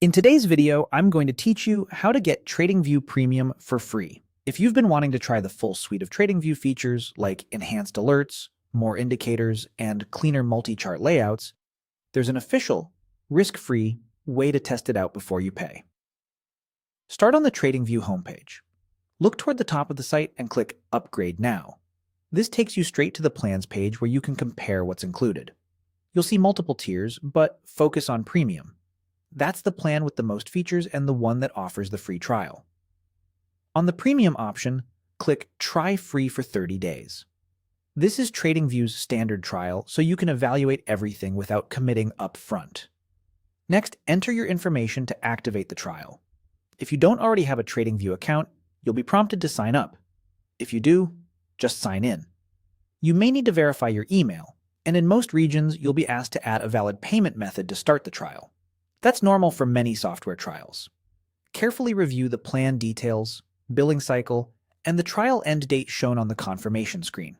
In today's video, I'm going to teach you how to get TradingView Premium for free. If you've been wanting to try the full suite of TradingView features like enhanced alerts, more indicators, and cleaner multi-chart layouts, there's an official, risk-free way to test it out before you pay. Start on the TradingView homepage. Look toward the top of the site and click Upgrade Now. This takes you straight to the plans page where you can compare what's included. You'll see multiple tiers, but focus on Premium. That's the plan with the most features and the one that offers the free trial. On the Premium option, click Try Free for 30 days. This is TradingView's standard trial, so you can evaluate everything without committing up front. Next, enter your information to activate the trial. If you don't already have a TradingView account, you'll be prompted to sign up. If you do, just sign in. You may need to verify your email, and in most regions, you'll be asked to add a valid payment method to start the trial. That's normal for many software trials. Carefully review the plan details, billing cycle, and the trial end date shown on the confirmation screen.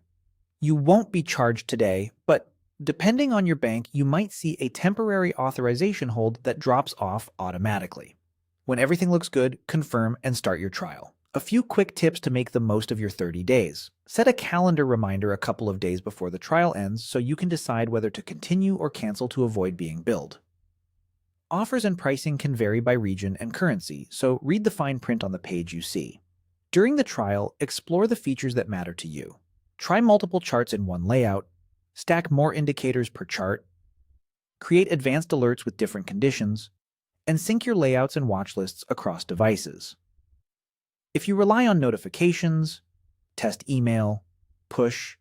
You won't be charged today, but depending on your bank, you might see a temporary authorization hold that drops off automatically. When everything looks good, confirm and start your trial. A few quick tips to make the most of your 30 days. Set a calendar reminder a couple of days before the trial ends so you can decide whether to continue or cancel to avoid being billed. Offers and pricing can vary by region and currency, so read the fine print on the page you see. During the trial, explore the features that matter to you. Try multiple charts in one layout, stack more indicators per chart, create advanced alerts with different conditions, and sync your layouts and watch lists across devices. If you rely on notifications, test email, push,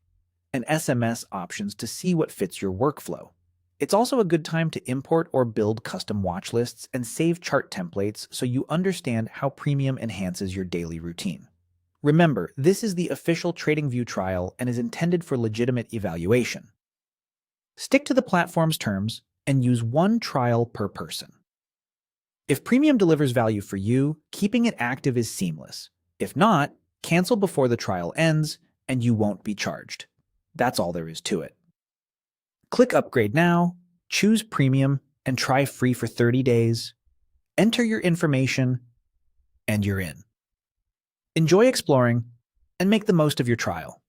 and SMS options to see what fits your workflow. It's also a good time to import or build custom watch lists and save chart templates so you understand how Premium enhances your daily routine. Remember, this is the official TradingView trial and is intended for legitimate evaluation. Stick to the platform's terms and use one trial per person. If Premium delivers value for you, keeping it active is seamless. If not, cancel before the trial ends and you won't be charged. That's all there is to it. Click Upgrade Now, choose Premium, and try free for 30 days. Enter your information, and you're in. Enjoy exploring, and make the most of your trial.